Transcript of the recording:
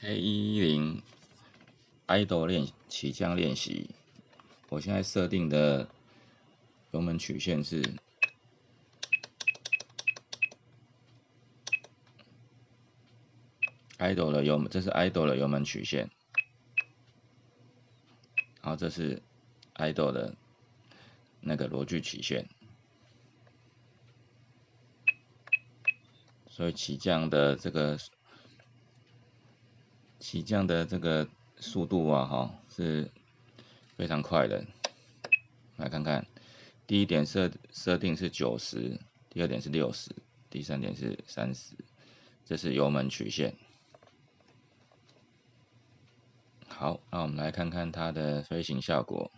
K10 idle 起降练习，我现在设定的油门曲线是idle 的油门，这是 idle 的油门曲线，然后这是 idle 的那个螺距曲线，所以起降的这个速度啊，是非常快的。来看看，第一点设定是90，第二点是60，第三点是30，这是油门曲线。好，那我们来看看它的飞行效果。